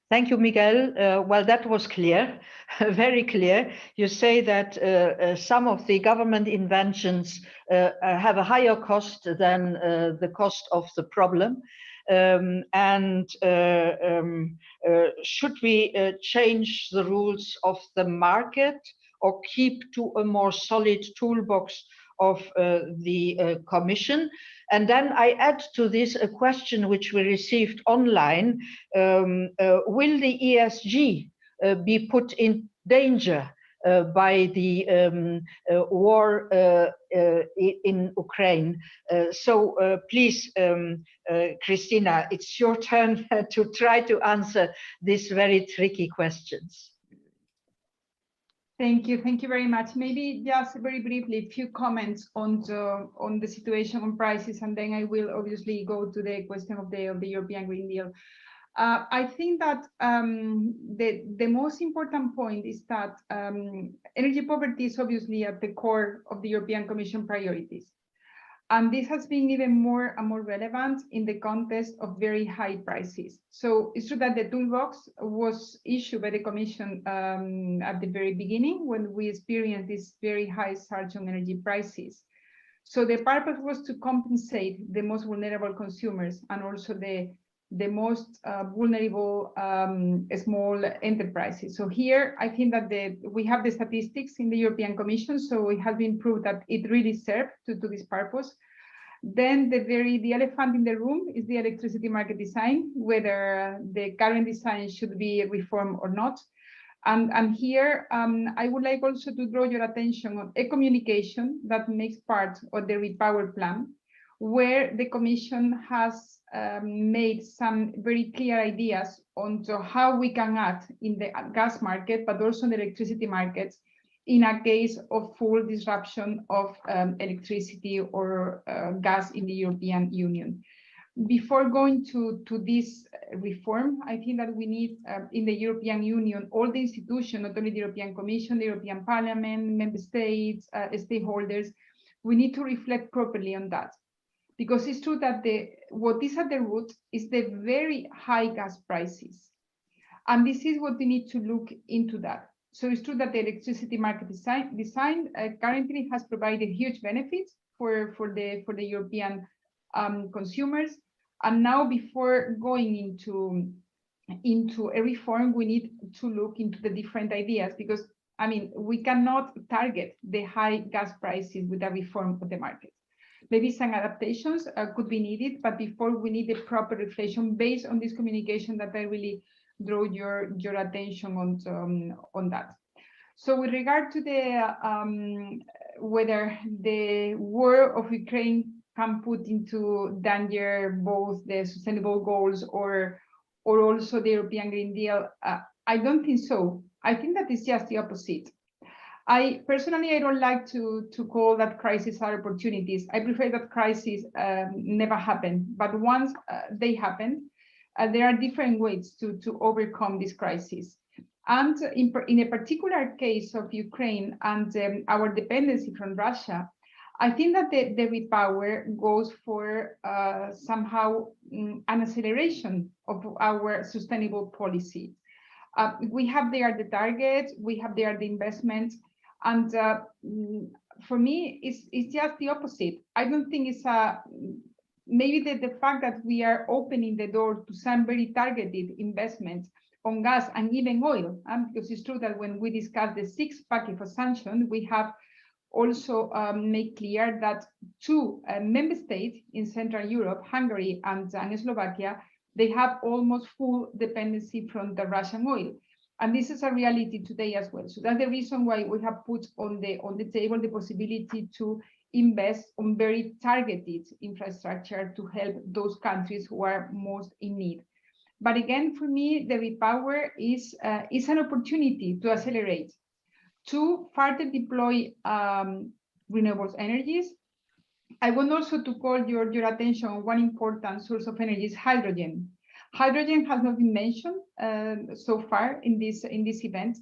Thank you, Miguel. Well, that was clear, very clear. You say that some of the government inventions have a higher cost than the cost of the problem. Should we change the rules of the market or keep to a more solid toolbox of the Commission? And then I add to this a question which we received online. Will the ESG be put in danger by the war in Ukraine? So please, Christina, it's your turn to try to answer these very tricky questions. Thank you very much. Maybe just very briefly, a few comments on the situation on prices, and then I will obviously go to the question of the European Green Deal. I think that the most important point is that energy poverty is obviously at the core of the European Commission priorities. And this has been even more and more relevant in the context of very high prices. So it's true that the toolbox was issued by the Commission at the very beginning when we experienced this very high surge on energy prices. So the purpose was to compensate the most vulnerable consumers and also the most vulnerable small enterprises. So here, I think that we have the statistics in the European Commission, so it has been proved that it really served to this purpose. Then the elephant in the room is the electricity market design, whether the current design should be reformed or not. And here, I would like also to draw your attention on a communication that makes part of the Repower Plan, where the Commission has made some very clear ideas on how we can act in the gas market, but also in the electricity markets in a case of full disruption of electricity or gas in the European Union. Before going to this reform, I think that we need in the European Union, all the institutions, not only the European Commission, the European Parliament, member states, stakeholders, we need to reflect properly on that. Because it's true that what is at the root is the very high gas prices. And this is what we need to look into that. So it's true that the electricity market design currently has provided huge benefits for the European consumers. And now before going into a reform, we need to look into the different ideas, because I mean, we cannot target the high gas prices with a reform of the market. Maybe some adaptations could be needed, but before we need a proper reflection based on this communication that I really draw your attention on that. So with regard to the whether the war of Ukraine can put into danger both the sustainable goals or also the European Green Deal, I don't think so. I think that it's just the opposite. I personally don't like to call that crises are opportunities. I prefer that crises never happen, but once they happen, there are different ways to overcome this crisis. And in a particular case of Ukraine and our dependency from Russia, I think that the Repower goes for somehow an acceleration of our sustainable policy. We have there the targets, we have there the investments, and for me, it's just the opposite. I don't think it's maybe the fact that we are opening the door to some very targeted investments on gas and even oil, because it's true that when we discuss the sixth package of sanctions, we have also made clear that two member states in Central Europe, Hungary and Slovakia, they have almost full dependency from the Russian oil. And this is a reality today as well. So that's the reason why we have put on the table the possibility to invest on very targeted infrastructure to help those countries who are most in need. But again, for me, the repower is an opportunity to accelerate, to further deploy renewable energies. I want also to call your attention on one important source of energy is hydrogen. Hydrogen has not been mentioned so far in this event.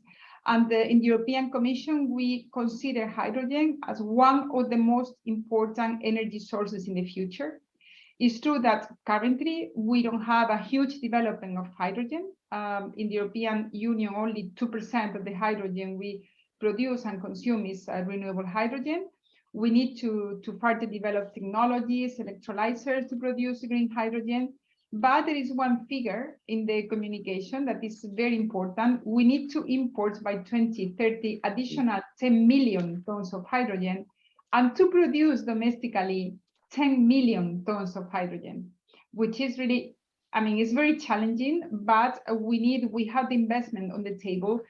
And in the European Commission, we consider hydrogen as one of the most important energy sources in the future. It's true that currently we don't have a huge development of hydrogen. In the European Union, only 2% of the hydrogen we produce and consume is renewable hydrogen. We need to further develop technologies, electrolyzers to produce green hydrogen. But there is one figure in the communication that is very important. We need to import by 2030 additional 10 million tons of hydrogen, and to produce domestically 10 million tons of hydrogen, which is really, I mean, it's very challenging, but we have the investment on the table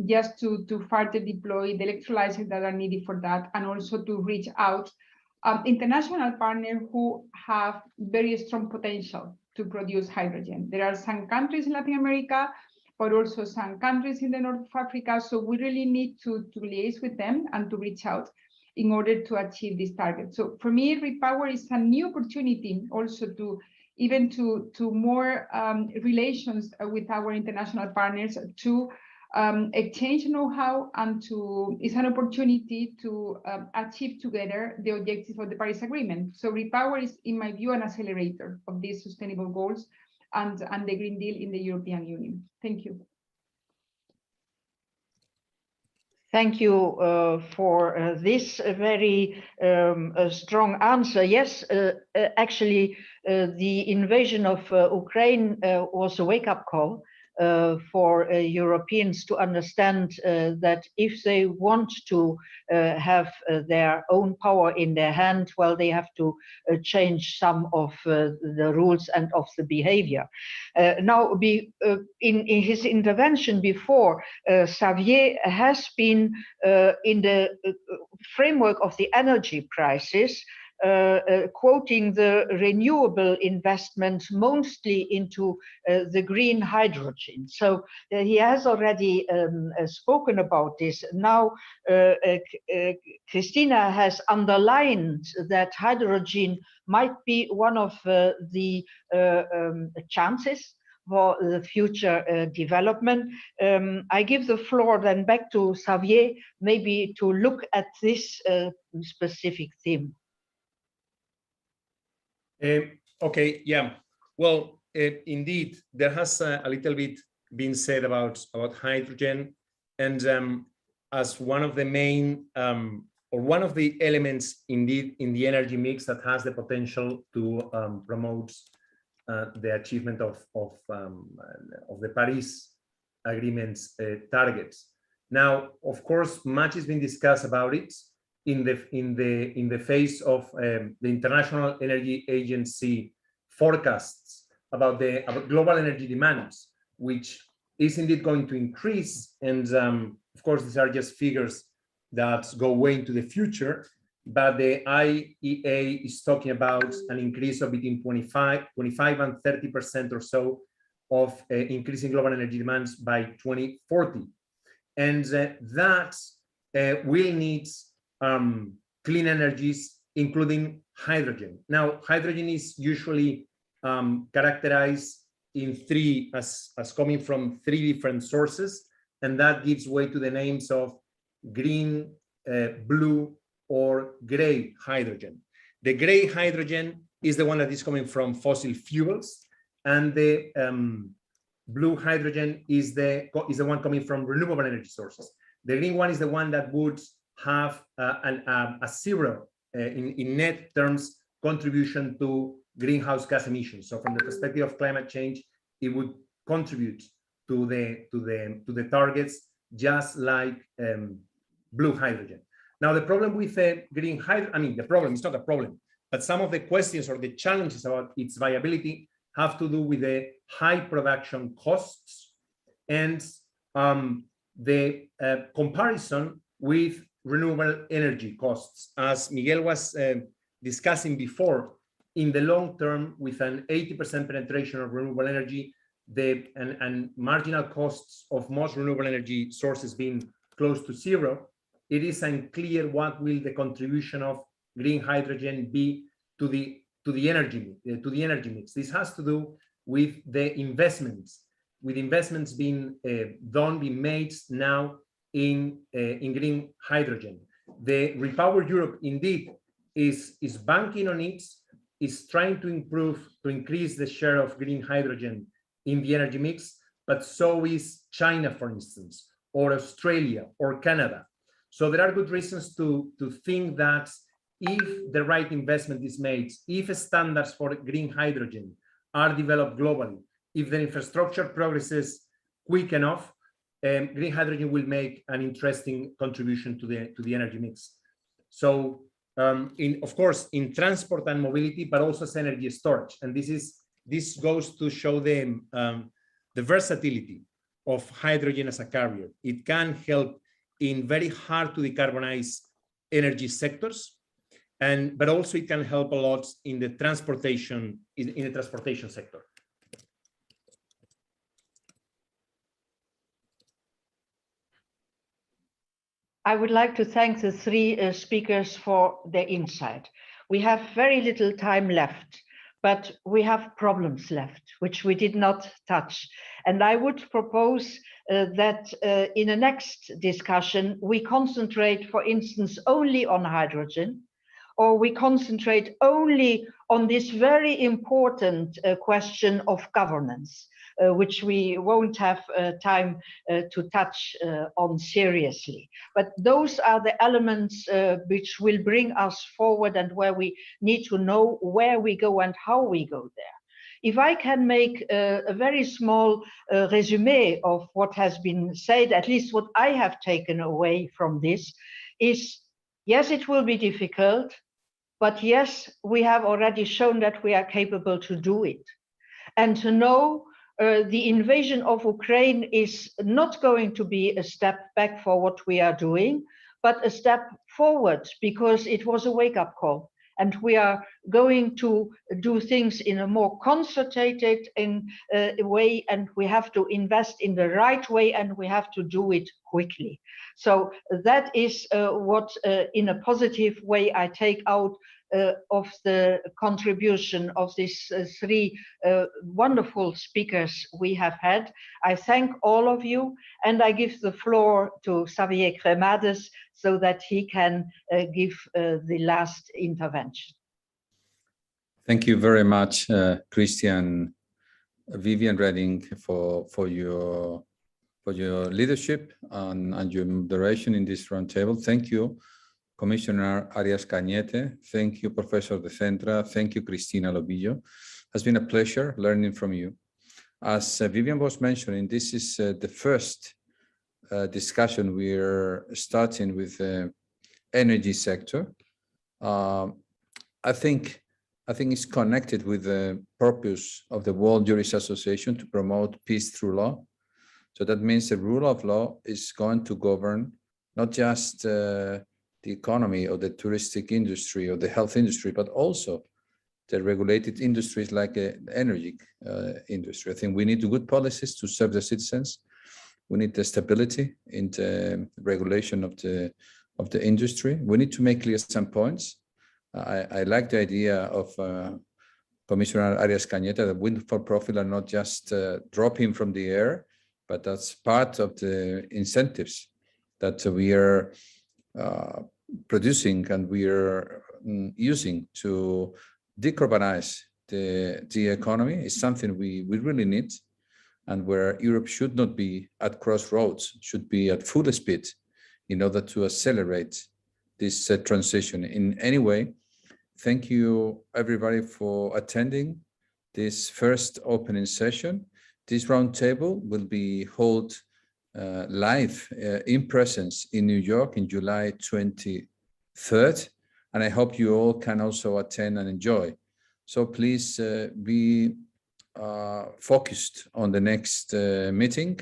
just to further deploy the electrolyzers that are needed for that, and also to reach out international partners who have very strong potential to produce hydrogen. There are some countries in Latin America, but also some countries in the north of Africa. So we really need to liaise with them and to reach out in order to achieve this target. So for me, Repower is a new opportunity also to even to more relations with our international partners to exchange know-how, and it's an opportunity to achieve together the objectives of the Paris Agreement. So Repower is, in my view, an accelerator of these sustainable goals and the Green Deal in the European Union. Thank you. Thank you for this very strong answer. Yes, actually, the invasion of Ukraine was a wake-up call for Europeans to understand that if they want to have their own power in their hand, well, they have to change some of the rules and of the behavior. Now, in his intervention before, Xavier has been in the framework of the energy crisis, quoting the renewable investment mostly into the green hydrogen. So he has already spoken about this. Now, Christina has underlined that hydrogen might be one of the chances for the future development. I give the floor then back to Xavier, maybe to look at this specific theme. Okay, yeah. Well, indeed, there has a little bit been said about hydrogen, and as one of the main or one of the elements indeed in the energy mix that has the potential to promote the achievement of the Paris Agreement's targets. Now, of course, much has been discussed about it in the face of the International Energy Agency forecasts about global energy demands, which is indeed going to increase. And of course, these are just figures that go way into the future. But the IEA is talking about an increase of between 25 and 30% or so of increasing global energy demands by 2040. And that will need clean energies, including hydrogen. Now, hydrogen is usually characterized in three, as coming from three different sources, and that gives way to the names of green, blue, or gray hydrogen. The gray hydrogen is the one that is coming from fossil fuels, and the blue hydrogen is the one coming from renewable energy sources. The green one is the one that would have a zero in net terms contribution to greenhouse gas emissions. So from the perspective of climate change, it would contribute to the targets, just like blue hydrogen. Now, the problem with green hydrogen, I mean, the problem is not a problem, but some of the questions or the challenges about its viability have to do with the high production costs and the comparison with renewable energy costs. As Miguel was discussing before, in the long term, with an 80% penetration of renewable energy, and marginal costs of most renewable energy sources being close to zero, it is unclear what will the contribution of green hydrogen be to the energy mix. This has to do with the investments, being made now in green hydrogen. The Repower Europe indeed is banking on it, is trying to increase the share of green hydrogen in the energy mix, but so is China, for instance, or Australia or Canada. So there are good reasons to think that if the right investment is made, if standards for green hydrogen are developed globally, if the infrastructure progresses quick enough, green hydrogen will make an interesting contribution to the energy mix. So of course, in transport and mobility, but also as energy storage. And this goes to show the versatility of hydrogen as a carrier. It can help in very hard to decarbonize energy sectors, but also it can help a lot in the transportation sector. I would like to thank the three speakers for their insight. We have very little time left, but we have problems left, which we did not touch. And I would propose that in the next discussion, we concentrate, for instance, only on hydrogen, or we concentrate only on this very important question of governance, which we won't have time to touch on seriously. But those are the elements which will bring us forward and where we need to know where we go and how we go there. If I can make a very small resume of what has been said, at least what I have taken away from this is, yes, it will be difficult, but yes, we have already shown that we are capable to do it. And to know the invasion of Ukraine is not going to be a step back for what we are doing, but a step forward, because it was a wake-up call. And we are going to do things in a more concerted way, and we have to invest in the right way, and we have to do it quickly. So that is what, in a positive way, I take out of the contribution of these three wonderful speakers we have had. I thank all of you, and I give the floor to Xavier Cremades so that he can give the last intervention. Thank you very much, Christian, Vivian Redding, for your leadership and your moderation in this roundtable. Thank you, Commissioner Arias Cañete. Thank you, Professor De Centra. Thank you, Cristina Lobillo. It has been a pleasure learning from you. As Vivian was mentioning, this is the first discussion we're starting with the energy sector. I think it's connected with the purpose of the World Jurist Association to promote peace through law. So that means the rule of law is going to govern not just the economy or the touristic industry or the health industry, but also the regulated industries like the energy industry. I think we need good policies to serve the citizens. We need the stability in the regulation of the industry. We need to make clear some points. I like the idea of Commissioner Arias Cañete that wind for profit are not just dropping from the air, but that's part of the incentives that we are producing and we are using to decarbonize the economy. Is something we really need, and where Europe should not be at crossroads, should be at full speed in order to accelerate this transition in any way. thank you everybody for attending this first opening session. This roundtable will be held live in presence in New York in July 23rd. And I hope you all can also attend and enjoy. So please be focused on the next meeting.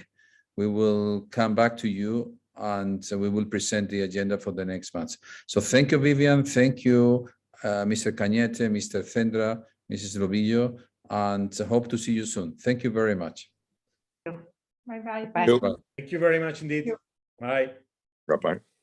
We will come back to you and we will present the agenda for the next month. So thank you, Vivian. Thank you, Mr. Cañete, Mr. Cendra, Mrs. Robillo, and hope to see you soon. Thank you very much. Bye-bye. Bye. Thank you very much indeed. Bye. Bye-bye.